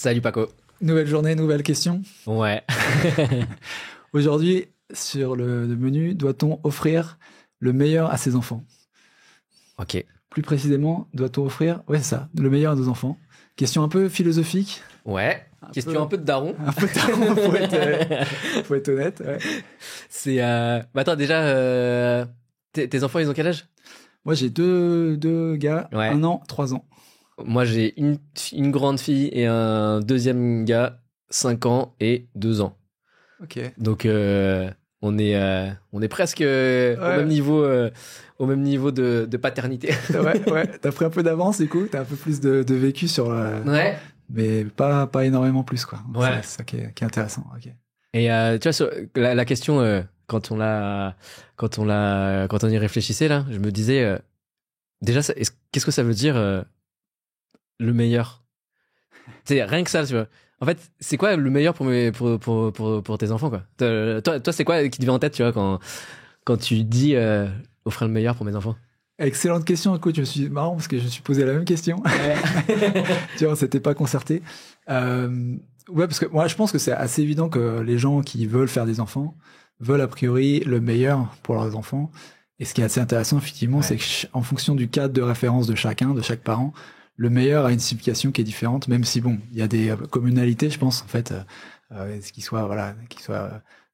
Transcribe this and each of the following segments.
Salut Paco. Nouvelle journée, nouvelle question. Ouais. Aujourd'hui, sur le menu, doit-on offrir le meilleur à ses enfants? Ok. Plus précisément, doit-on offrir, ouais, c'est ça, le meilleur à nos enfants? Question un peu philosophique. Ouais. Question un peu de daron. Un peu tard, faut être honnête. Ouais. C'est. Attends, déjà, tes enfants, ils ont quel âge? Moi, j'ai deux gars, Ouais. 1 an, 3 ans. Moi, j'ai une grande fille et un deuxième gars, 5 ans et 2 ans. Ok. Donc, on est presque au même niveau de paternité. Ouais. T'as pris un peu d'avance, du coup. T'as un peu plus de vécu sur. Ouais. Mais pas énormément plus, quoi. Ouais. C'est ça qui est intéressant. Ok. Et tu vois, sur la question, quand on y réfléchissait là, je me disais déjà, qu'est-ce que ça veut dire le meilleur? C'est rien que ça, tu vois. En fait, c'est quoi le meilleur pour tes enfants, quoi? Toi, c'est quoi qui te vient en tête, tu vois, quand tu dis offrir le meilleur pour mes enfants? Excellente question. Écoute, je suis marrant parce que je me suis posé la même question. Ouais. Tu vois, on s'était pas concerté. Ouais, parce que moi, je pense que c'est assez évident que les gens qui veulent faire des enfants veulent a priori le meilleur pour leurs enfants. Et ce qui est assez intéressant, effectivement, c'est qu'en fonction du cadre de référence de chacun, de chaque parent, le meilleur a une signification qui est différente, même si bon, il y a des communalités, je pense, en fait, qui soient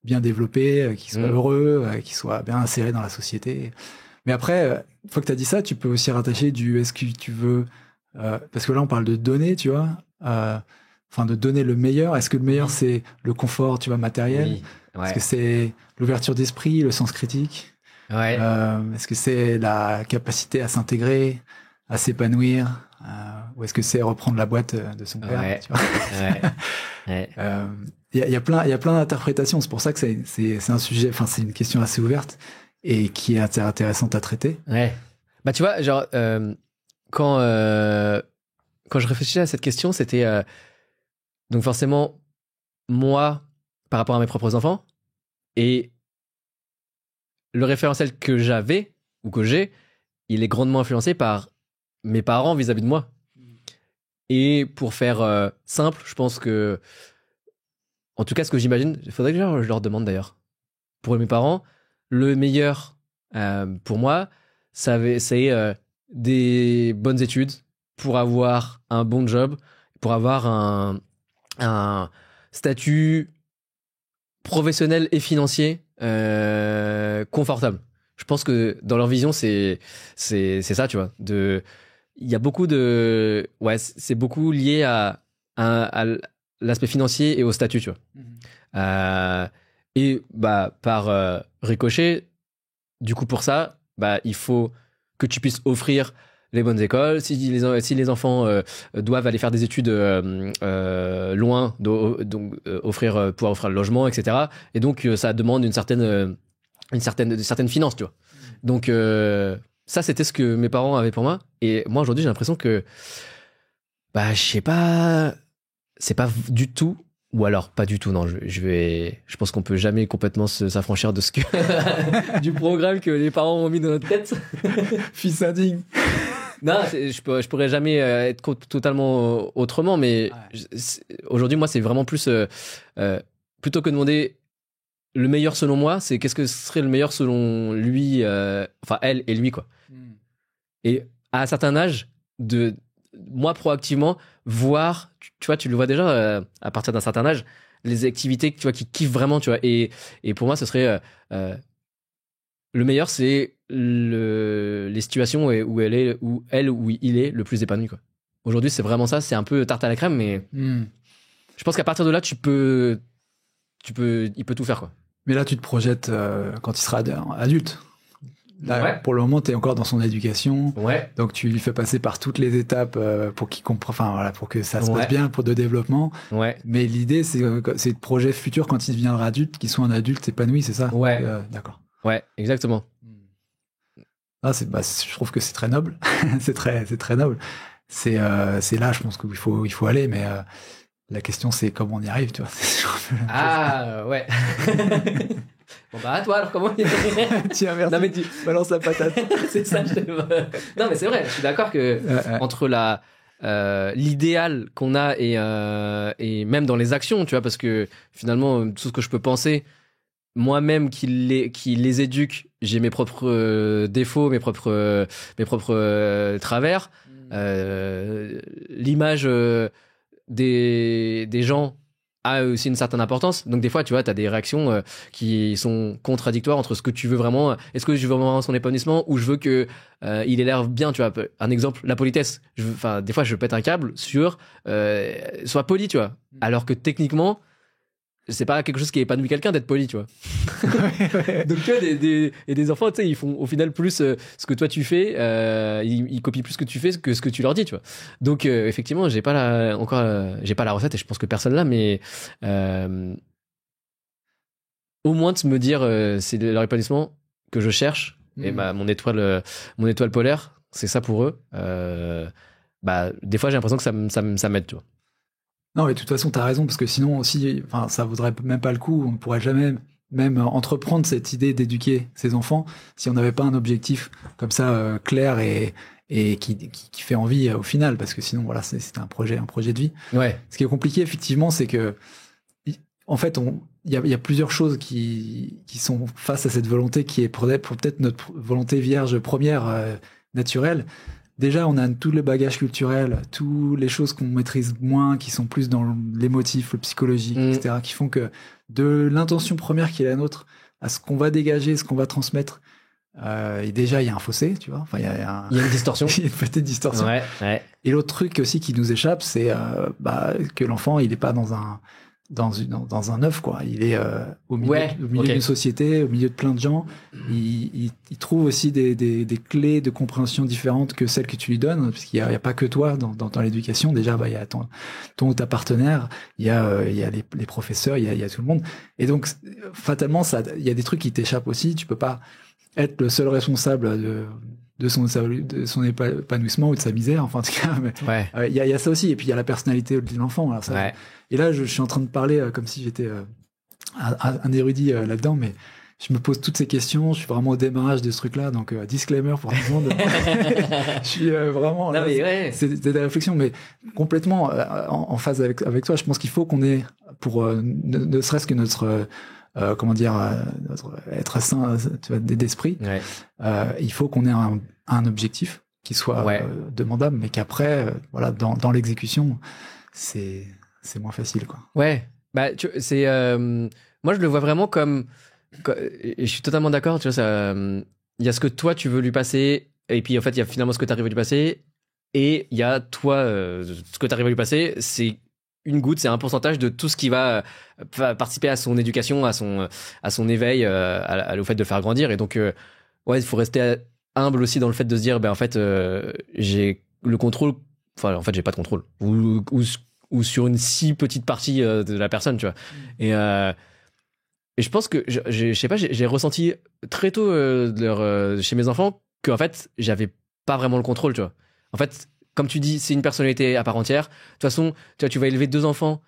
bien développés, qui soient heureux, qui soient bien insérés dans la société. Mais après, une fois que tu as dit ça, tu peux aussi rattacher du est-ce que tu veux parce que là on parle de donner, tu vois, enfin de donner le meilleur. Est-ce que le meilleur c'est le confort, tu vois, matériel? Oui. Ouais. Est-ce que c'est l'ouverture d'esprit, le sens critique? Ouais. Est-ce que c'est la capacité à s'intégrer, à s'épanouir, ou est-ce que c'est reprendre la boîte de son père? Ouais. Tu vois. Ouais. Il y a plein d'interprétations. C'est pour ça que c'est un sujet, enfin c'est une question assez ouverte et qui est intéressante à traiter. Ouais. Bah tu vois, genre quand je réfléchissais à cette question, c'était donc forcément moi par rapport à mes propres enfants et le référentiel que j'avais ou que j'ai, il est grandement influencé par mes parents vis-à-vis de moi. Et pour faire simple, je pense que, en tout cas, ce que j'imagine, il faudrait que je leur demande d'ailleurs. Pour mes parents, le meilleur pour moi, c'est des bonnes études pour avoir un bon job, pour avoir un statut professionnel et financier confortable. Je pense que dans leur vision, c'est ça, tu vois. Il y a beaucoup de... Ouais, c'est beaucoup lié à l'aspect financier et au statut, tu vois. Et bah, par ricochet, du coup, pour ça, bah, il faut que tu puisses offrir les bonnes écoles. Si les enfants doivent aller faire des études loin, donc pouvoir offrir le logement, etc. Et donc, ça demande une certaine finance, tu vois. Donc, ça, c'était ce que mes parents avaient pour moi. Et moi, aujourd'hui, j'ai l'impression que, bah, je sais pas, c'est pas du tout, ou alors pas du tout, non, je pense qu'on peut jamais complètement s'affranchir de ce que, du programme que les parents ont mis dans notre tête. Fils indigne. Non, je pourrais jamais être totalement autrement, mais aujourd'hui, moi, c'est vraiment plus, plutôt que de demander le meilleur selon moi, c'est qu'est-ce que serait le meilleur selon lui, enfin elle et lui, quoi. Et à un certain âge, moi proactivement, voir, tu vois, tu le vois déjà à partir d'un certain âge, les activités, tu vois, qui kiffent vraiment, tu vois. Et pour moi, ce serait le meilleur, c'est les situations où où il est le plus épanoui, quoi. Aujourd'hui, c'est vraiment ça, c'est un peu tarte à la crème, mais je pense qu'à partir de là, il peut tout faire, quoi. Mais là, tu te projettes quand il sera adulte. Là, pour le moment, tu es encore dans son éducation. Ouais. Donc, tu lui fais passer par toutes les étapes pour qu'il comprenne, enfin, voilà, pour que ça se passe bien, pour de développement. Ouais. Mais l'idée, c'est de projet futur quand il deviendra adulte, qu'il soit un adulte épanoui, c'est ça? Ouais. D'accord. Ouais, exactement. Ah, je trouve que c'est très noble. c'est très noble. C'est là, je pense qu'il faut aller, mais la question, c'est comment on y arrive, tu vois. Ah, ouais. Bon, bah, à toi, alors, comment on y arrive? Tiens, merci. Non, mais balance la patate. c'est ça, Non, mais c'est vrai, je suis d'accord que entre l'idéal qu'on a et même dans les actions, tu vois, parce que finalement, tout ce que je peux penser, moi-même qui les éduque, j'ai mes propres défauts, mes propres travers. L'image des gens a aussi une certaine importance. Donc des fois, tu vois, t'as des réactions qui sont contradictoires entre ce que tu veux vraiment. Est-ce que je veux vraiment son épanouissement ou je veux que il ait l'air bien, tu vois. Un exemple, la politesse. Enfin, des fois, je pète un câble sur sois poli, tu vois. Alors que techniquement, c'est pas quelque chose qui épanouit quelqu'un d'être poli, tu vois. Donc tu vois, des enfants, tu sais, ils font au final plus ce que toi tu fais, ils copient plus ce que tu fais que ce que tu leur dis, tu vois. Donc effectivement, j'ai pas la recette et je pense que personne l'a, mais au moins de me dire c'est leur épanouissement que je cherche et mon étoile polaire, c'est ça pour eux. Des fois j'ai l'impression que ça m'aide, tu vois. Non, mais de toute façon, t'as raison, parce que sinon aussi, enfin, ça vaudrait même pas le coup. On ne pourrait jamais même entreprendre cette idée d'éduquer ses enfants si on n'avait pas un objectif comme ça clair et qui fait envie au final, parce que sinon, voilà, c'est un projet de vie. Ouais. Ce qui est compliqué, effectivement, c'est que en fait, il y a plusieurs choses qui sont face à cette volonté qui est pour peut-être notre volonté vierge première, naturelle. Déjà, on a tous les bagages culturels, toutes les choses qu'on maîtrise moins, qui sont plus dans l'émotif, le psychologique, etc., qui font que de l'intention première qui est la nôtre à ce qu'on va dégager, ce qu'on va transmettre, et déjà, il y a un fossé, tu vois. Enfin, il y a une distorsion. Il y a une petite distorsion. Ouais. Et l'autre truc aussi qui nous échappe, c'est que l'enfant, il n'est pas dans un œuf, quoi. Il est au milieu d'une société, au milieu de plein de gens. Il trouve aussi des clés de compréhension différentes que celles que tu lui donnes, parce qu'il n'y a pas que toi dans l'éducation. Déjà, il y a ton ou ta partenaire, il y a les professeurs, il y a tout le monde. Et donc, fatalement, il y a des trucs qui t'échappent aussi. Tu peux pas être le seul responsable de son épanouissement ou de sa misère, enfin en tout cas, mais il y a ça aussi. Et puis il y a la personnalité de l'enfant. Alors, ça, et là, je suis en train de parler comme si j'étais un érudit là-dedans, mais je me pose toutes ces questions. Je suis vraiment au démarrage de ce truc-là, donc disclaimer pour tout le monde. Je suis vraiment là, c'est des réflexions, mais complètement en phase avec toi. Je pense qu'il faut qu'on ait, pour ne serait-ce que notre notre être sain, tu vois, d'esprit. Il faut qu'on ait un objectif qui soit demandable, mais qu'après, voilà, dans l'exécution, c'est moins facile, quoi. Ouais, c'est moi je le vois vraiment comme et je suis totalement d'accord, tu vois, il y a ce que toi tu veux lui passer, et puis en fait il y a finalement ce que tu arrives à lui passer, et il y a toi ce que tu arrives à lui passer, c'est une goutte, c'est un pourcentage de tout ce qui va participer à son éducation, à son éveil, au fait de le faire grandir. Et donc, il faut rester humble aussi dans le fait de se dire, en fait, j'ai le contrôle. Enfin, en fait, j'ai pas de contrôle. Ou sur une si petite partie de la personne, tu vois. Et je pense que je sais pas, j'ai ressenti très tôt chez mes enfants qu'en fait, j'avais pas vraiment le contrôle, tu vois. En fait, comme tu dis, c'est une personnalité à part entière. De toute façon, tu vas élever 2 enfants,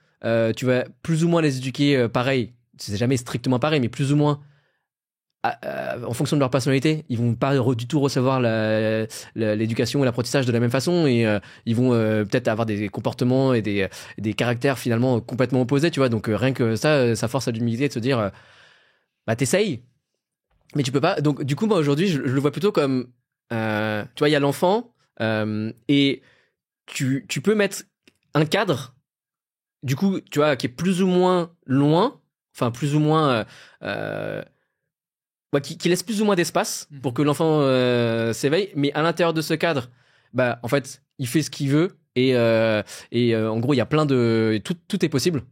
tu vas plus ou moins les éduquer pareil. C'est jamais strictement pareil, mais plus ou moins en fonction de leur personnalité. Ils vont pas du tout recevoir l'éducation et l'apprentissage de la même façon, et ils vont peut-être avoir des comportements et des caractères finalement complètement opposés, tu vois. Donc rien que ça force à l'humilité de se dire, t'essayes, mais tu peux pas. Donc du coup, moi aujourd'hui, je le vois plutôt comme, tu vois, il y a l'enfant. Et tu peux mettre un cadre, du coup, tu vois, qui est plus ou moins loin, enfin plus ou moins qui laisse plus ou moins d'espace pour que l'enfant s'éveille, mais à l'intérieur de ce cadre, en fait, il fait ce qu'il veut, et en gros, il y a plein de tout est possible.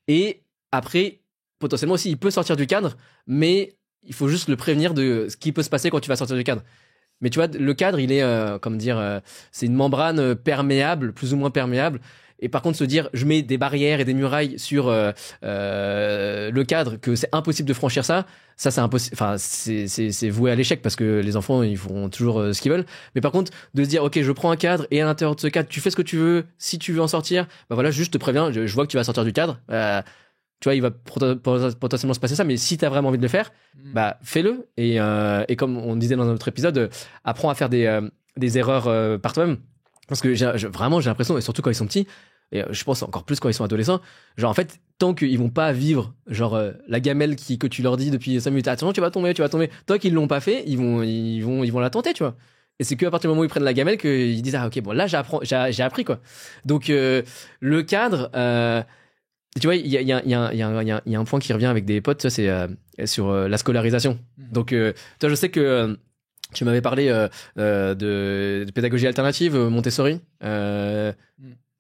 Et après, potentiellement aussi, il peut sortir du cadre, mais il faut juste le prévenir de ce qui peut se passer quand tu vas sortir du cadre. Mais tu vois, le cadre, il est, c'est une membrane perméable, plus ou moins perméable. Et par contre, se dire, je mets des barrières et des murailles sur le cadre, que c'est impossible de franchir ça c'est impossible. Enfin, c'est voué à l'échec, parce que les enfants, ils feront toujours ce qu'ils veulent. Mais par contre, de se dire, ok, je prends un cadre, et à l'intérieur de ce cadre, tu fais ce que tu veux. Si tu veux en sortir, voilà, juste te préviens, je vois que tu vas sortir du cadre. Tu vois, il va potentiellement se passer ça, mais si tu as vraiment envie de le faire, fais-le. Et comme on disait dans un autre épisode, apprends à faire des erreurs par toi-même. Parce que vraiment, j'ai l'impression, et surtout quand ils sont petits, et je pense encore plus quand ils sont adolescents, genre en fait, tant qu'ils vont pas vivre, genre la gamelle que tu leur dis depuis 5 minutes, attention, tu vas tomber, tant qu'ils l'ont pas fait, ils vont la tenter, tu vois. Et c'est qu'à partir du moment où ils prennent la gamelle qu'ils disent, ah ok, bon, là j'ai appris, quoi. Donc le cadre, tu vois, il y a un point qui revient avec des potes, ça, c'est sur la scolarisation. Donc, toi, je sais que tu m'avais parlé de pédagogie alternative, Montessori.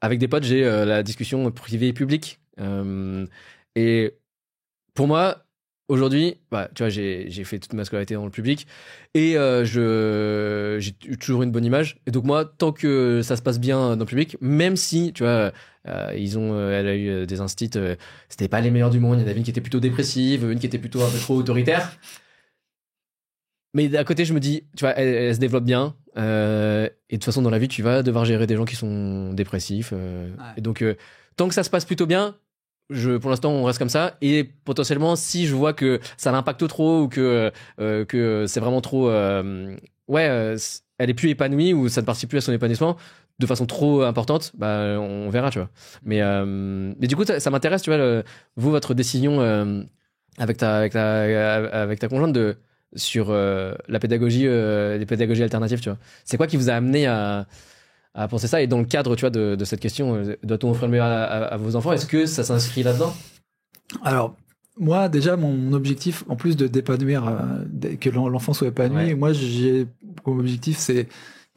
Avec des potes, j'ai la discussion privée et publique. Et pour moi, aujourd'hui, bah, tu vois, j'ai fait toute ma scolarité dans le public et j'ai eu toujours une bonne image. Et donc moi, tant que ça se passe bien dans le public, même si, tu vois, elle a eu des instits, c'était pas les meilleurs du monde. Il y en avait une qui était plutôt dépressive, une qui était plutôt un peu trop autoritaire. Mais d'à côté, je me dis, tu vois, elle se développe bien. Et de toute façon, dans la vie, tu vas devoir gérer des gens qui sont dépressifs. Et donc, tant que ça se passe plutôt bien, pour l'instant, on reste comme ça. Et potentiellement, si je vois que ça l'impacte trop ou que c'est vraiment trop, elle est plus épanouie ou ça ne participe plus à son épanouissement de façon trop importante, bah, on verra, tu vois. Mais du coup, ça m'intéresse, tu vois, votre décision avec ta conjointe sur la pédagogie, les pédagogies alternatives, tu vois. C'est quoi qui vous a amené à penser ça? Et dans le cadre, tu vois, de cette question, doit-on offrir le meilleur à vos enfants? Est-ce que ça s'inscrit là-dedans? Alors, moi, déjà, mon objectif, en plus de d'épanouir, que l'enfant soit épanoui, moi, j'ai comme objectif, c'est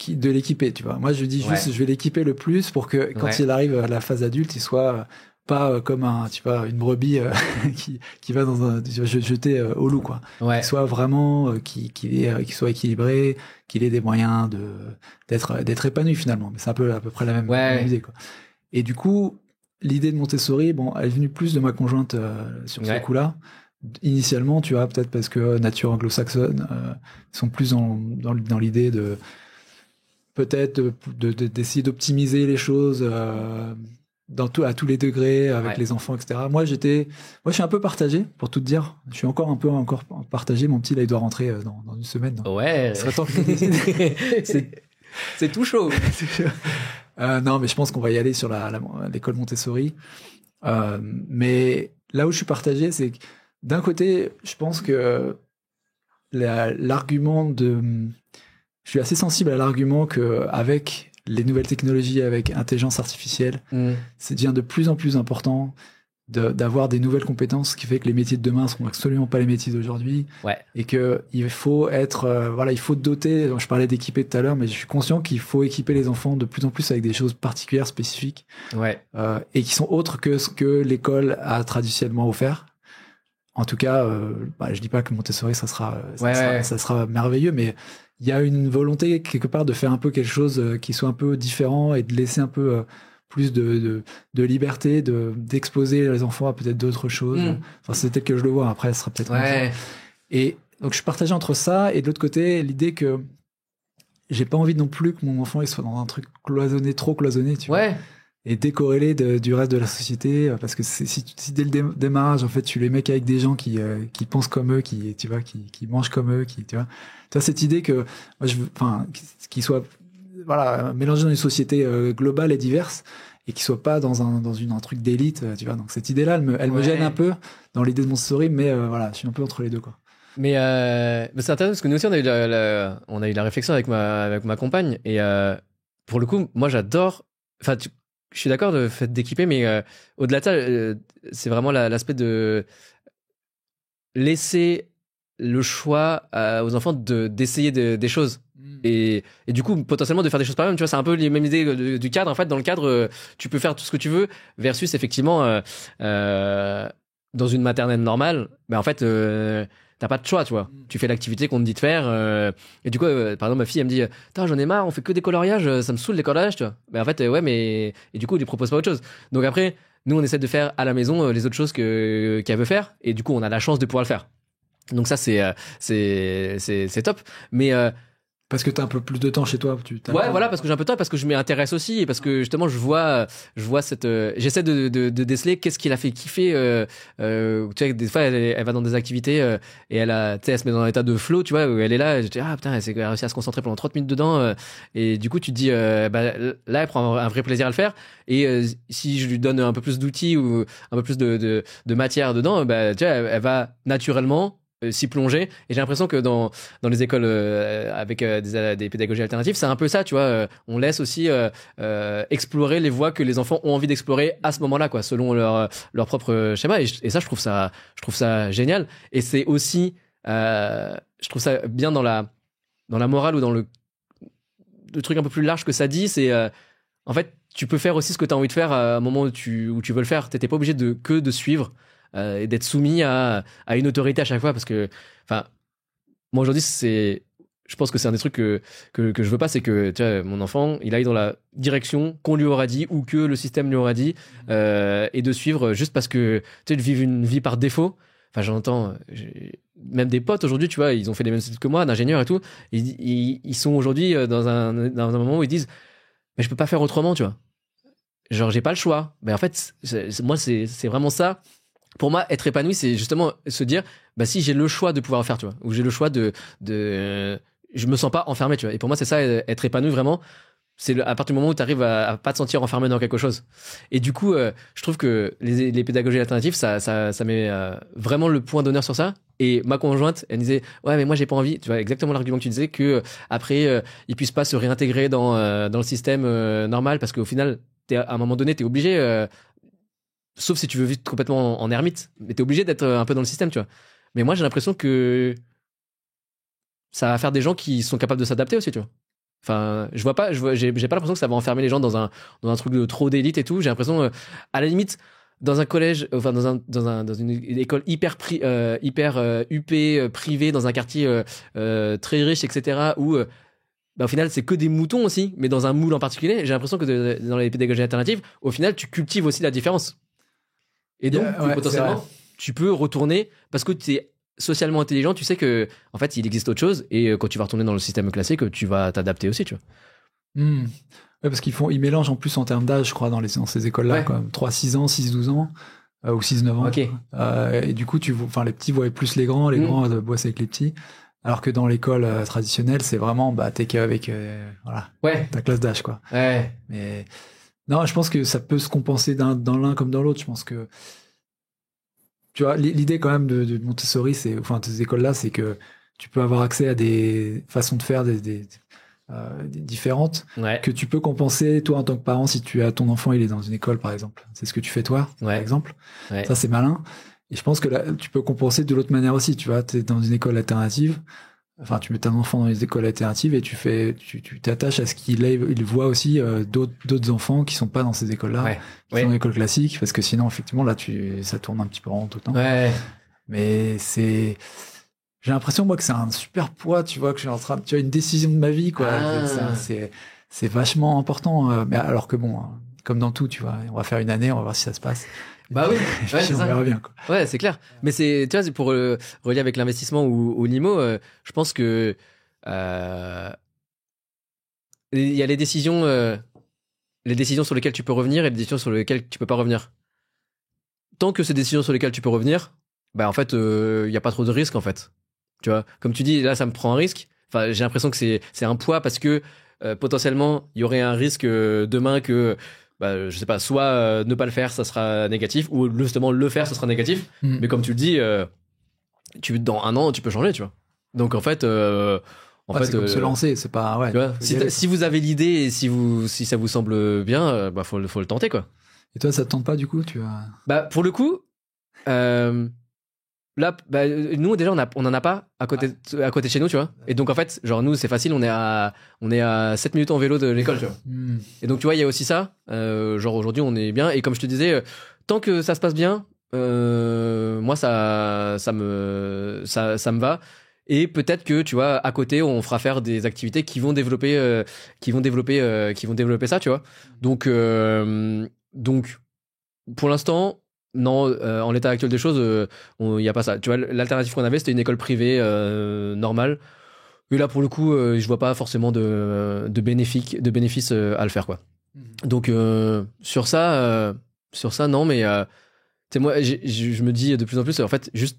de l'équiper, tu vois. Moi, je dis juste, je vais l'équiper le plus pour que quand il arrive à la phase adulte, il soit pas comme une brebis qui va jeter au loup, quoi. Qu'il soit vraiment, qu'il soit équilibré, qu'il ait des moyens d'être épanoui finalement. Mais c'est à peu près la même idée, quoi. Et du coup, l'idée de Montessori, bon, elle est venue plus de ma conjointe sur ce coup-là. Initialement, tu vois, peut-être parce que nature anglo-saxonne, sont plus dans l'idée de peut-être d'essayer d'optimiser les choses à tous les degrés avec les enfants, etc. Moi, je suis un peu partagé, pour tout te dire. Je suis encore partagé. Mon petit, là, il doit rentrer dans une semaine. Ouais. Ça serait temps que je décide. C'est tout chaud. Non, mais je pense qu'on va y aller sur l'école Montessori. Mais là où je suis partagé, c'est que d'un côté, je pense que l'argument je suis assez sensible à l'argument que avec les nouvelles technologies, avec intelligence artificielle, c'est devient de plus en plus important d'avoir des nouvelles compétences, ce qui fait que les métiers de demain seront absolument pas les métiers d'aujourd'hui. Et que il faut il faut doter. Je parlais d'équiper tout à l'heure, mais je suis conscient qu'il faut équiper les enfants de plus en plus avec des choses particulières, spécifiques, et qui sont autres que ce que l'école a traditionnellement offert. En tout cas, je dis pas que Montessori ça sera merveilleux, mais il y a une volonté quelque part de faire un peu quelque chose qui soit un peu différent et de laisser un peu plus de liberté, d'exposer les enfants à peut-être d'autres choses. Enfin, c'est peut-être que je le vois. Après, ce sera peut-être Et donc, je suis partagé entre ça et de l'autre côté, l'idée que j'ai pas envie non plus que mon enfant il soit dans un truc trop cloisonné, tu vois. Et décorrélé du reste de la société, parce que si dès le démarrage, en fait, tu les mets qu'avec des gens qui pensent comme eux, qui mangent comme eux, tu vois, cette idée que moi qu'ils soient mélangés dans une société globale et diverse et qu'ils soient pas dans un truc d'élite, tu vois. Donc cette idée-là, elle me gêne un peu dans l'idée de Montessori, mais je suis un peu entre les deux, quoi. Mais c'est intéressant parce que nous aussi on a eu la réflexion avec ma compagne et pour le coup, moi j'adore. Enfin, je suis d'accord de fait d'équiper, mais au-delà de ça, c'est vraiment l'aspect de laisser le choix aux enfants d'essayer des choses. Et du coup, potentiellement de faire des choses par eux-mêmes. Tu vois, c'est un peu les mêmes idées du cadre. En fait, dans le cadre, tu peux faire tout ce que tu veux, versus effectivement, dans une maternelle normale, en fait, t'as pas de choix, tu vois. Tu fais l'activité qu'on te dit de faire. Et du coup, par exemple, ma fille, elle me dit, j'en ai marre, on fait que des coloriages, ça me saoule les coloriages, tu vois. Mais en fait, mais. Et du coup, il lui propose pas autre chose. Donc après, nous, on essaie de faire à la maison les autres choses qu'elle veut faire. Et du coup, on a la chance de pouvoir le faire. Donc ça, c'est top. Mais Parce que t'as un peu plus de temps chez toi. Ouais, voilà, parce que j'ai un peu de temps, parce que je m'y intéresse aussi, et parce que justement, je vois cette. J'essaie de déceler qu'est-ce qui l'a fait kiffer. Tu vois, des fois, elle va dans des activités et tu sais, elle se met dans un état de flow, tu vois, où elle est là, et je dis, ah putain, elle a réussi à se concentrer pendant 30 minutes dedans, et du coup, tu te dis, bah, là, elle prend un vrai plaisir à le faire, et si je lui donne un peu plus d'outils ou un peu plus de matière dedans, bah, tu vois, elle va naturellement s'y plonger. Et j'ai l'impression que dans les écoles avec des pédagogies alternatives, c'est un peu ça, tu vois. On laisse aussi explorer les voies que les enfants ont envie d'explorer à ce moment-là, quoi, selon leur propre schéma. Et ça, je trouve ça génial. Et c'est aussi, je trouve ça bien dans la morale ou dans le truc un peu plus large que ça dit, c'est en fait, tu peux faire aussi ce que tu as envie de faire à un moment où tu veux le faire. T'étais pas obligé de suivre et d'être soumis à une autorité à chaque fois, parce que, enfin, moi aujourd'hui, je pense que c'est un des trucs que je veux pas, c'est que, tu vois, mon enfant, il aille dans la direction qu'on lui aura dit ou que le système lui aura dit, et de suivre juste parce que, tu sais, de vivre une vie par défaut. Enfin, j'entends, même des potes aujourd'hui, tu vois, ils ont fait les mêmes études que moi, d'ingénieurs et tout. Ils sont aujourd'hui dans un moment où ils disent, mais je peux pas faire autrement, tu vois. Genre, j'ai pas le choix. Mais en fait, moi, c'est vraiment ça. Pour moi, être épanoui, c'est justement se dire, bah, si j'ai le choix de pouvoir le faire, tu vois, ou j'ai le choix je me sens pas enfermé, tu vois. Et pour moi, c'est ça, être épanoui vraiment. C'est à partir du moment où tu arrives à pas te sentir enfermé dans quelque chose. Et du coup, je trouve que les pédagogies alternatives, ça met vraiment le point d'honneur sur ça. Et ma conjointe, elle disait, ouais, mais moi, j'ai pas envie. Tu vois, exactement l'argument que tu disais, que après, ils puissent pas se réintégrer dans le système normal, parce qu'au final, à un moment donné, t'es obligé, sauf si tu veux vivre complètement en ermite, mais t'es obligé d'être un peu dans le système, tu vois. Mais moi, j'ai l'impression que ça va faire des gens qui sont capables de s'adapter aussi, tu vois. Enfin, j'ai pas l'impression que ça va enfermer les gens dans un truc de trop d'élite et tout. J'ai l'impression, à la limite, dans un collège, enfin dans une école hyper huppée, privée, dans un quartier très riche, etc., où bah, au final c'est que des moutons aussi, mais dans un moule en particulier. J'ai l'impression que dans les pédagogies alternatives, au final, tu cultives aussi la différence. Et donc, potentiellement, tu peux retourner, parce que tu es socialement intelligent, tu sais que en fait, il existe autre chose, et quand tu vas retourner dans le système classique, tu vas t'adapter aussi, tu vois. Ouais, parce ils mélangent en plus en termes d'âge, je crois, dans ces écoles-là, comme 3-6 ans, 6-12 ans, ou 6-9 ans. Okay. Et du coup, les petits voient plus les grands bossent avec les petits. Alors que dans l'école traditionnelle, c'est vraiment, bah, t'es qu'avec, ta classe d'âge, quoi. Ouais. Mais, non, je pense que ça peut se compenser dans l'un comme dans l'autre. Je pense que, tu vois, l'idée quand même de Montessori, de ces écoles-là, c'est que tu peux avoir accès à des façons de faire différentes, que tu peux compenser, toi, en tant que parent, si ton enfant, il est dans une école, par exemple. C'est ce que tu fais, toi, par exemple. Ouais. Ça, c'est malin. Et je pense que là, tu peux compenser de l'autre manière aussi. Tu vois, t'es dans une école alternative. Enfin, tu mets ton enfant dans les écoles alternatives et tu t'attaches à ce il voit aussi d'autres enfants qui sont pas dans ces écoles-là, qui sont dans l'école classique, parce que sinon, effectivement, là, ça tourne un petit peu rond tout le temps. Ouais. Mais j'ai l'impression, moi, que c'est un super poids, tu vois, que je suis en train tu as une décision de ma vie, quoi. C'est vachement important. Mais alors que bon, comme dans tout, tu vois, on va faire une année, on va voir si ça se passe. Bah oui, c'est ça. On verra bien, quoi. Ouais, c'est clair. Mais tu vois, pour relier avec l'investissement ou l'IMO, je pense que il y a les décisions sur lesquelles tu peux revenir et les décisions sur lesquelles tu peux pas revenir. Tant que ces décisions sur lesquelles tu peux revenir, bah en fait, il y a pas trop de risques en fait. Tu vois, comme tu dis, là, ça me prend un risque. Enfin, j'ai l'impression que c'est un poids, parce que potentiellement, il y aurait un risque demain que, bah, je sais pas, soit ne pas le faire, ça sera négatif, ou justement le faire, ça sera négatif. Mais comme tu le dis, dans un an, tu peux changer, tu vois. Donc en fait, c'est comme se lancer, c'est pas. Ouais. Tu vois, si vous avez l'idée et si ça vous semble bien, bah faut le tenter, quoi. Et toi, ça te tente pas du coup, Bah pour le coup. Là, bah, nous déjà on en a pas à côté de chez nous, tu vois. Et donc en fait, genre nous c'est facile, on est à 7 minutes en vélo de l'école, tu vois. Et donc tu vois, il y a aussi ça. Genre aujourd'hui on est bien, et comme je te disais, tant que ça se passe bien, moi ça me va. Et peut-être que tu vois, à côté on fera faire des activités qui vont développer ça, tu vois. Donc pour l'instant, non, en l'état actuel des choses, il n'y a pas ça. Tu vois, l'alternative qu'on avait, c'était une école privée normale. Et là, pour le coup, je vois pas forcément de bénéfices à le faire, quoi. Donc, sur ça, non, mais tu sais, moi, je me dis de plus en plus, en fait, juste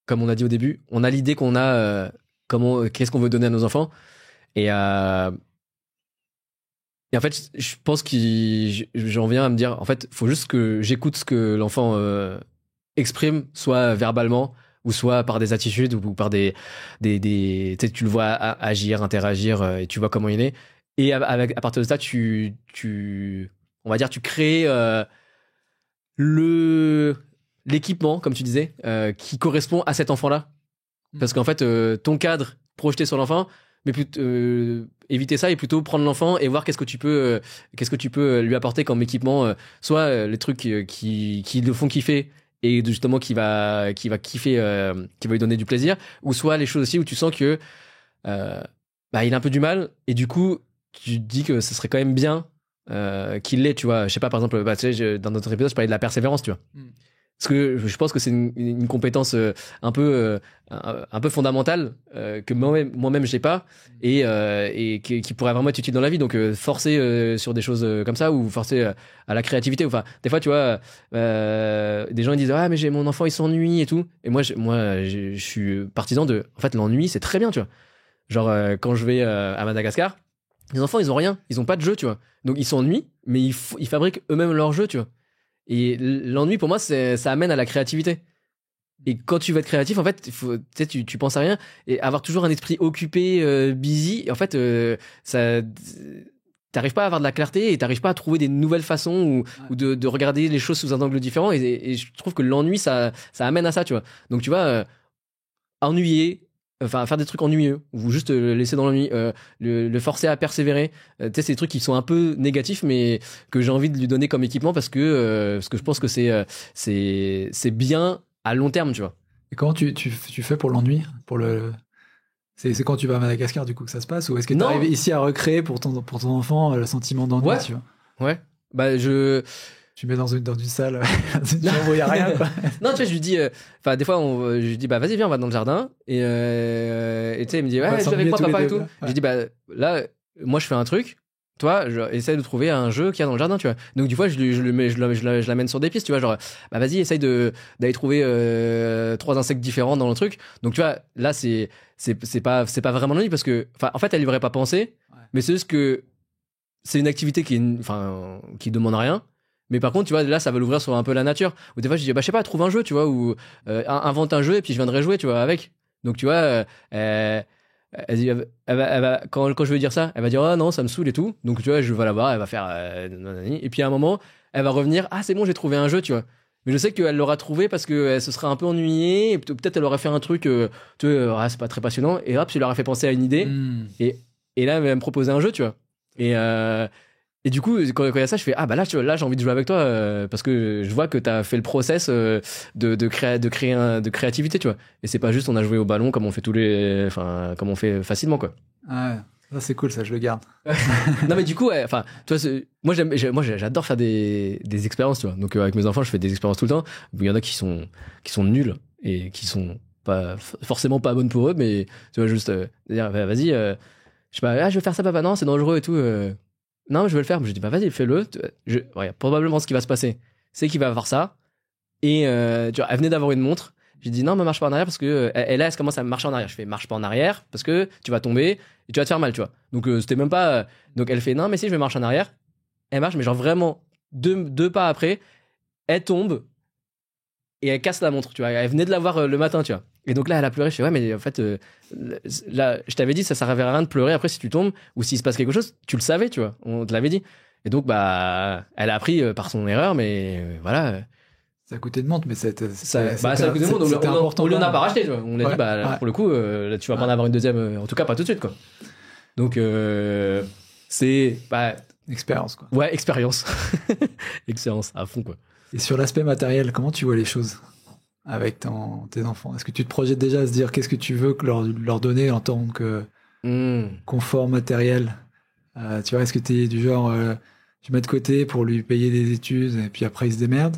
comme on a dit au début, on a l'idée qu'on a, qu'est-ce qu'on veut donner à nos enfants. Et en fait, je pense que j'en viens à me dire, en fait, faut juste que j'écoute ce que l'enfant exprime, soit verbalement, ou soit par des attitudes, ou par des tu sais, tu le vois agir, interagir, et tu vois comment il est. Et à partir de ça, on va dire, tu crées l'équipement, comme tu disais, qui correspond à cet enfant-là. Parce qu'en fait, ton cadre projeté sur l'enfant, mais éviter ça et plutôt prendre l'enfant et voir qu'est-ce que tu peux lui apporter comme équipement, soit les trucs qui le font kiffer et justement qui va kiffer, qui va lui donner du plaisir, ou soit les choses aussi où tu sens que il a un peu du mal et du coup tu te dis que ce serait quand même bien qu'il l'ait, tu vois. Je sais pas, par exemple, tu sais, dans notre épisode je parlais de la persévérance, tu vois. Parce que je pense que c'est une compétence un peu fondamentale que moi-même j'ai pas et qui pourrait vraiment être utile dans la vie. Donc forcer sur des choses comme ça ou forcer à la créativité. Enfin, des fois, tu vois, des gens ils disent mais j'ai mon enfant il s'ennuie et tout. Et moi, je suis partisan de. En fait, l'ennui c'est très bien, tu vois. Genre quand je vais à Madagascar, les enfants ils ont rien, ils ont pas de jeu, tu vois. Donc ils s'ennuient, mais ils fabriquent eux-mêmes leur jeu, tu vois. Et l'ennui, pour moi, ça amène à la créativité. Et quand tu vas être créatif, en fait, tu penses à rien. Et avoir toujours un esprit occupé, busy, en fait, t'arrives pas à avoir de la clarté et t'arrives pas à trouver des nouvelles façons ou de regarder les choses sous un angle différent. Et je trouve que l'ennui, ça amène à ça, tu vois. Donc, tu vois, ennuyer, enfin faire des trucs ennuyeux ou juste le laisser dans l'ennui, le forcer à persévérer, tu sais, c'est des trucs qui sont un peu négatifs mais que j'ai envie de lui donner comme équipement parce que je pense que c'est bien à long terme, tu vois. Et comment tu fais pour l'ennui, c'est quand tu vas à Madagascar du coup que ça se passe, ou est-ce que tu arrives ici à recréer pour ton enfant le sentiment d'ennui, tu vois? Ouais, tu mets dans une salle une chambre où il y a rien, quoi. Non, tu sais, je lui dis des fois je lui dis vas-y viens, on va dans le jardin et tu sais, il me dit je vais avec moi papa et tout. Je lui dis là moi je fais un truc, toi essaye de trouver un jeu qu'il y a dans le jardin, tu vois. Donc du fois je l'amène sur des pistes, tu vois, genre vas-y essaye d'aller trouver 3 insectes différents dans le truc. Donc tu vois, là c'est pas vraiment l'ennui parce que en fait elle y aurait pas pensé, mais c'est juste que c'est une activité qui demande rien. Mais par contre, tu vois, là, ça va l'ouvrir sur un peu la nature. Ou des fois, je dis, je sais pas, trouve un jeu, tu vois, ou invente un jeu et puis je viendrai jouer, tu vois, avec. Donc, tu vois, elle dit, quand je veux dire ça, elle va dire, oh non, ça me saoule et tout. Donc, tu vois, je vais la voir, elle va faire, et puis à un moment, elle va revenir, c'est bon, j'ai trouvé un jeu, tu vois. Mais je sais qu'elle l'aura trouvé parce qu'elle se serait un peu ennuyée, et peut-être elle aurait fait un truc, tu vois, c'est pas très passionnant, et hop, ça lui aurait fait penser à une idée, et là, elle va me proposer un jeu, tu vois. Et du coup, quand il y a ça, je fais là j'ai envie de jouer avec toi parce que je vois que t'as fait le process de créativité, tu vois. Et c'est pas juste on a joué au ballon comme on fait comme on fait facilement, quoi. Ah, ça c'est cool, ça je le garde. Non mais du coup, toi, moi j'adore faire des expériences, tu vois. Donc avec mes enfants, je fais des expériences tout le temps. Il y en a qui sont nulles et qui sont pas forcément pas bonnes pour eux, mais tu vois juste dire vas-y, je sais pas, je vais faire ça papa, non c'est dangereux et tout. Non, je vais le faire. Je dis, vas-y, fais-le. Probablement, ce qui va se passer, c'est qu'il va avoir ça. Et tu vois, elle venait d'avoir une montre. J'ai dit, non, mais marche pas en arrière parce que. Et là, elle commence à marcher en arrière. Je fais, marche pas en arrière parce que tu vas tomber et tu vas te faire mal, tu vois. Donc, c'était même pas. Donc, elle fait, non, mais si, je vais marcher en arrière. Elle marche, mais genre vraiment, deux pas après, elle tombe et elle casse la montre, tu vois. Elle venait de l'avoir le matin, tu vois. Et donc là, elle a pleuré. Je fais, ouais, mais en fait, là, je t'avais dit, ça servait à rien de pleurer après si tu tombes ou s'il se passe quelque chose, tu le savais, tu vois. On te l'avait dit. Et donc, elle a appris par son erreur, mais voilà. Ça a coûté de montre, mais ça a coûté de montre. Donc, on lui en a pas racheté, tu vois. On a dit, là, pour le coup, là, tu vas pas en avoir une deuxième, en tout cas, pas tout de suite, quoi. Donc, c'est. Expérience, quoi. Ouais, expérience. Expérience à fond, quoi. Et sur l'aspect matériel, comment tu vois les choses avec tes enfants? Est-ce que tu te projettes déjà à se dire qu'est-ce que tu veux leur donner en tant que confort matériel? Tu vois, est-ce que tu es du genre tu mets de côté pour lui payer des études et puis après il se démerde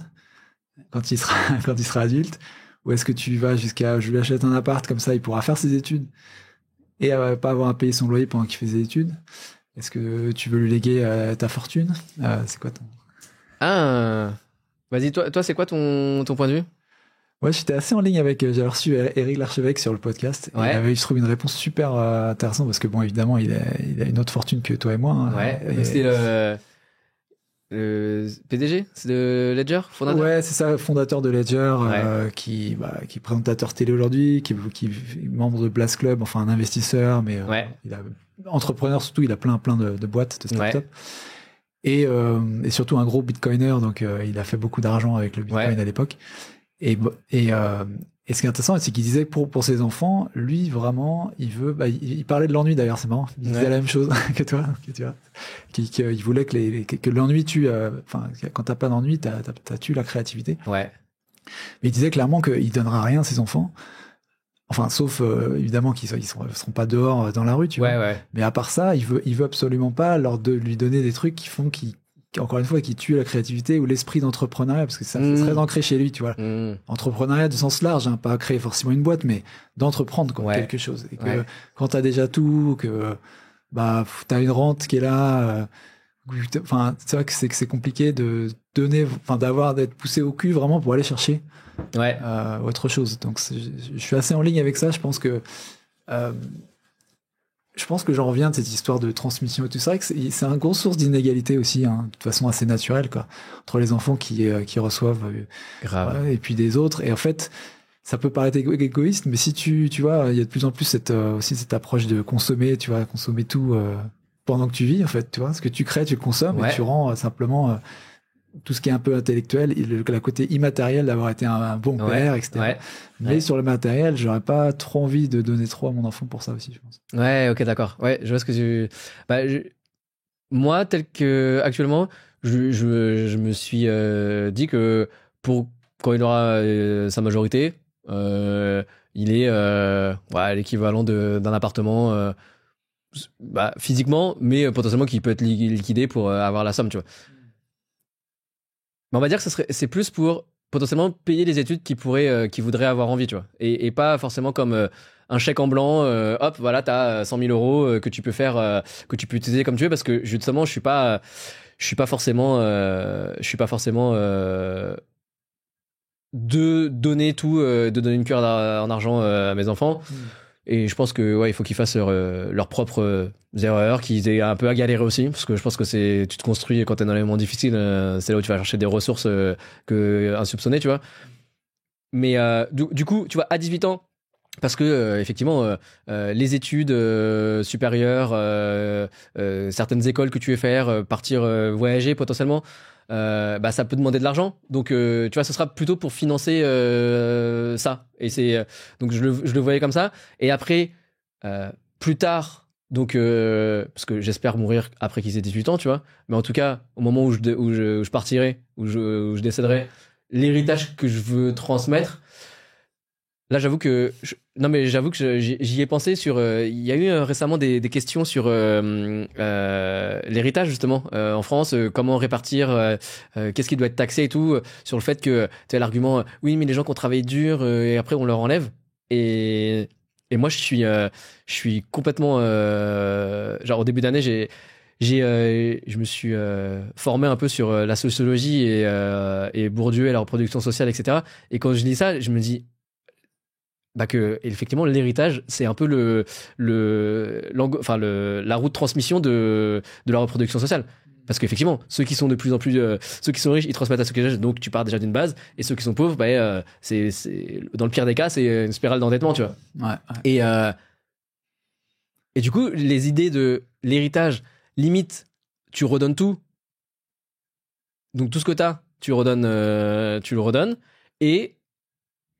quand il sera adulte? Ou est-ce que tu vas jusqu'à je lui achète un appart, comme ça il pourra faire ses études et pas avoir à payer son loyer pendant qu'il fait ses études? Est-ce que tu veux lui léguer ta fortune? C'est quoi ton... Ah, vas-y, toi c'est quoi ton point de vue? Ouais, j'étais assez en ligne avec. J'ai reçu Éric Larchevêque sur le podcast. Ouais. Il avait eu, je trouve, une réponse super intéressante parce que, bon, évidemment, il a une autre fortune que toi et moi. Hein, Ouais, et... c'était le PDG, c'est de Ledger, fondateur. Ouais, c'est ça, fondateur de Ledger, qui est présentateur télé aujourd'hui, qui est membre de Blast Club, enfin un investisseur, mais entrepreneur surtout. Il a plein de boîtes, de startups. Ouais. Et surtout un gros bitcoiner, donc il a fait beaucoup d'argent avec le bitcoin à l'époque. Et ce qui est intéressant, c'est qu'il disait pour ses enfants, lui vraiment, il veut. Il parlait de l'ennui d'ailleurs, c'est marrant. Il disait la même chose que toi, qu'il voulait que l'ennui tue. Enfin, quand t'as pas d'ennui, t'as tué la créativité. Ouais. Mais il disait clairement qu'il donnera rien à ses enfants. Enfin, sauf évidemment qu'ils seront pas dehors dans la rue, tu vois. Ouais. Mais à part ça, il veut absolument pas lui donner des trucs qui encore une fois, qui tue la créativité ou l'esprit d'entrepreneuriat, parce que ça c'est très ancré chez lui, tu vois. Entrepreneuriat du sens large, hein, pas créer forcément une boîte, mais d'entreprendre quelque chose. Et que quand t'as déjà tout, que t'as une rente qui est là, enfin, c'est vrai que c'est compliqué de donner, enfin, d'être poussé au cul vraiment pour aller chercher autre chose. Donc, je suis assez en ligne avec ça. Je pense que j'en reviens de cette histoire de transmission et tout ça. C'est vrai que c'est un gros source d'inégalité aussi, hein, de toute façon assez naturelle, quoi, entre les enfants qui reçoivent et puis des autres. Et en fait, ça peut paraître égoïste, mais si tu vois, il y a de plus en plus cette approche de consommer, tu vois, consommer tout pendant que tu vis, en fait, tu vois, ce que tu crées, tu le consommes et tu rends simplement tout ce qui est un peu intellectuel, le côté immatériel d'avoir été un bon père, etc. Mais sur le matériel, j'aurais pas trop envie de donner trop à mon enfant pour ça aussi, je pense. Ouais, ok, d'accord. Ouais, je vois ce que tu... moi, tel que actuellement, je me suis dit que quand il aura sa majorité, il est l'équivalent d'un appartement physiquement, mais potentiellement qui peut être liquidé pour avoir la somme, tu vois. Mais on va dire que c'est plus pour potentiellement payer les études qu'il voudrait avoir envie, tu vois. Et pas forcément comme un chèque en blanc, hop, voilà, t'as 100 000 euros que tu peux faire, que tu peux utiliser comme tu veux, parce que justement, je suis pas forcément de donner tout, de donner une cuillère en argent à mes enfants. Et je pense que il faut qu'ils fassent leurs propres erreurs, qu'ils aient un peu à galérer aussi, parce que je pense que tu te construis quand t'es dans les moments difficiles, c'est là où tu vas chercher des ressources insoupçonnées, tu vois. Mais du coup, tu vois, à 18 ans, parce que effectivement, les études supérieures, certaines écoles que tu veux faire, partir voyager potentiellement, ça peut demander de l'argent. Donc, tu vois, ce sera plutôt pour financer ça. Et donc je le voyais comme ça. Et après, plus tard, donc parce que j'espère mourir après qu'ils aient 18 ans, tu vois. Mais en tout cas, au moment où je partirai, où je décéderai, l'héritage que je veux transmettre. Là, j'avoue que j'y ai pensé sur. Il y a eu récemment des questions sur l'héritage justement en France. Comment répartir qu'est-ce qui doit être taxé et tout. Sur le fait que tu as l'argument. Oui, mais les gens qui ont travaillé dur et après on leur enlève. Et moi, je suis complètement. Genre au début d'année, je me suis formé un peu sur la sociologie et Bourdieu et la reproduction sociale, etc. Et quand je lis ça, je me dis. Que effectivement l'héritage c'est un peu la route de transmission de la reproduction sociale, parce qu'effectivement ceux qui sont de plus en plus ceux qui sont riches ils transmettent à ceux qui sont riches, donc tu pars déjà d'une base, et ceux qui sont pauvres c'est dans le pire des cas c'est une spirale d'endettement, tu vois. Et du coup les idées de l'héritage, limite tu redonnes tout, donc tout ce que t'as tu le redonnes, et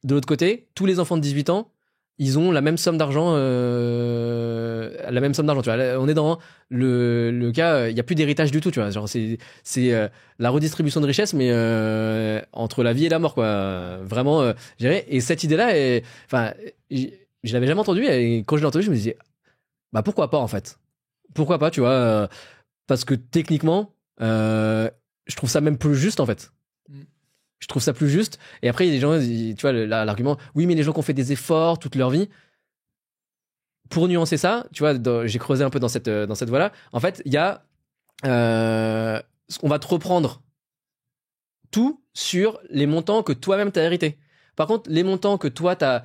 de l'autre côté, tous les enfants de 18 ans, ils ont la même somme d'argent. Tu vois. Là, on est dans le cas, il n'y a plus d'héritage du tout, tu vois. Genre, c'est la redistribution de richesse, mais entre la vie et la mort, quoi. Vraiment, je dirais. Et cette idée-là, je l'avais jamais entendue. Et quand je l'ai entendue, je me disais, pourquoi pas, en fait. Pourquoi pas, tu vois. Parce que techniquement, je trouve ça même plus juste, en fait. Je trouve ça plus juste. Et après, il y a des gens, tu vois, l'argument, oui, mais les gens qui ont fait des efforts toute leur vie. Pour nuancer ça, tu vois, j'ai creusé un peu dans cette voie-là. En fait, il y a, on va te reprendre tout sur les montants que toi-même t'as hérité. Par contre, les montants que toi t'as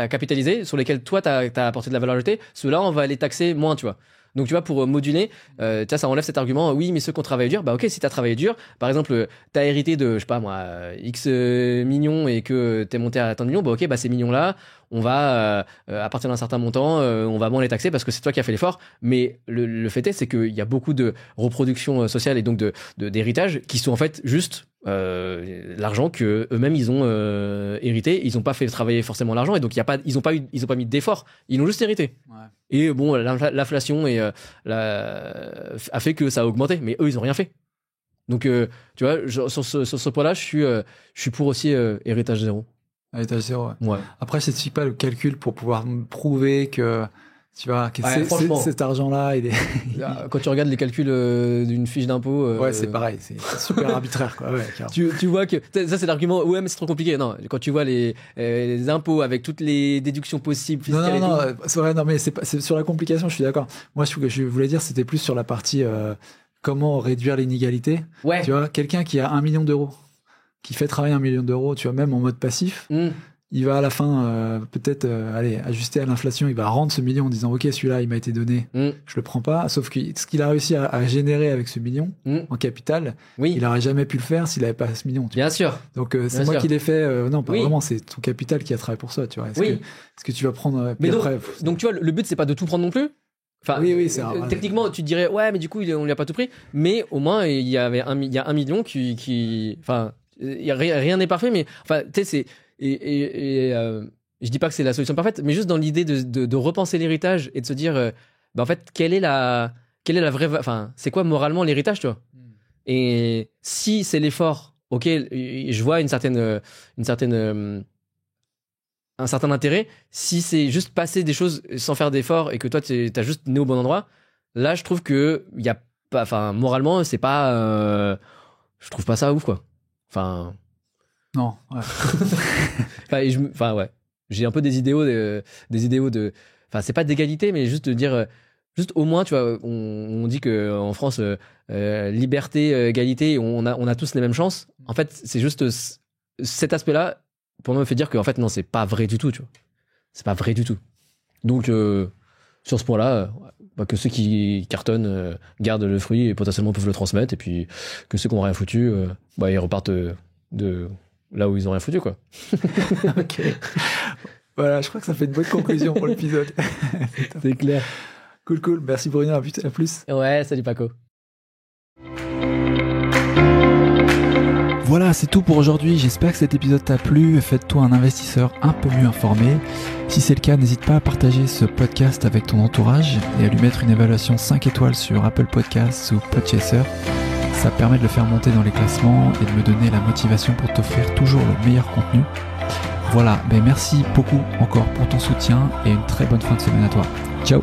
capitalisés, sur lesquels toi t'as apporté de la valeur ajoutée, ceux-là, on va les taxer moins, tu vois. Donc tu vois, pour moduler, ça enlève cet argument, oui, mais ceux qui ont travaillé dur, bah ok, si t'as travaillé dur, par exemple, t'as hérité de, je sais pas moi, X millions et que t'es monté à tant de millions, bah ok, bah ces millions-là, on va, à partir d'un certain montant, on va moins les taxer parce que c'est toi qui as fait l'effort. Mais le fait est, c'est qu'il y a beaucoup de reproduction sociale et donc d'héritage qui sont en fait juste l'argent que eux-mêmes ils ont hérité. Ils n'ont pas fait travailler forcément l'argent et donc ils ont pas mis d'effort. Ils l'ont juste hérité. Ouais. Et bon, l'inflation a fait que ça a augmenté, mais eux ils ont rien fait. Donc tu vois, sur ce point-là, je suis pour aussi héritage zéro. Héritage zéro. Ouais. Après, je ne sais pas le calcul pour pouvoir me prouver que tu vois que cet argent-là, il est. Quand tu regardes les calculs d'une fiche d'impôt. Ouais, c'est pareil, c'est super arbitraire, quoi. Ouais, tu vois que ça, c'est l'argument. Ouais, mais c'est trop compliqué. Non, quand tu vois les impôts avec toutes les déductions possibles, fiscales. Non, c'est vrai. Non, mais c'est sur la complication. Je suis d'accord. Moi, ce que je voulais dire, c'était plus sur la partie comment réduire l'inégalité. Ouais. Tu vois, quelqu'un qui a 1 million d'euros, qui fait travailler 1 million d'euros, tu vois, même en mode passif. Il va à la fin peut-être ajuster à l'inflation, il va rendre ce million en disant ok, celui-là il m'a été donné, je le prends pas, sauf que ce qu'il a réussi à générer avec ce million en capital, il aurait jamais pu le faire s'il avait pas ce million. Bien sûr. Donc c'est moi qui l'ai fait, non pas vraiment, c'est ton capital qui a travaillé pour ça, tu vois. Est-ce que tu vas prendre mais donc tu vois, le but c'est pas de tout prendre non plus. Enfin, c'est techniquement tu te dirais ouais, mais du coup on lui a pas tout pris, mais au moins il y a 1 million qui enfin rien n'est parfait, mais enfin tu sais c'est et je dis pas que c'est la solution parfaite, mais juste dans l'idée de repenser l'héritage et de se dire en fait quelle est la vraie, enfin c'est quoi moralement l'héritage, tu vois. Et si c'est l'effort, ok, je vois un certain intérêt. Si c'est juste passer des choses sans faire d'effort et que toi t'as juste né au bon endroit, là je trouve que il y a pas, enfin moralement c'est pas je trouve pas ça ouf, quoi. Enfin non, ouais. enfin ouais, j'ai un peu des idéaux de enfin c'est pas d'égalité, mais juste de dire juste au moins, tu vois, on dit que en France liberté, égalité, on a tous les mêmes chances. En fait, c'est juste cet aspect-là pour moi me fait dire que en fait non, c'est pas vrai du tout, tu vois. C'est pas vrai du tout. Donc sur ce point-là, que ceux qui cartonnent gardent le fruit et potentiellement peuvent le transmettre, et puis que ceux qui n'ont rien foutu, ils repartent de là où ils ont rien foutu, quoi. Ok. Voilà, je crois que ça fait une bonne conclusion pour l'épisode. C'est clair. Cool. Merci Bruno, à plus. Ouais, salut Paco. Voilà, c'est tout pour aujourd'hui. J'espère que cet épisode t'a plu. Faites-toi un investisseur un peu mieux informé. Si c'est le cas, n'hésite pas à partager ce podcast avec ton entourage et à lui mettre une évaluation 5 étoiles sur Apple Podcasts ou Podchaser. Ça permet de le faire monter dans les classements et de me donner la motivation pour t'offrir toujours le meilleur contenu. Voilà, merci beaucoup encore pour ton soutien et une très bonne fin de semaine à toi. Ciao.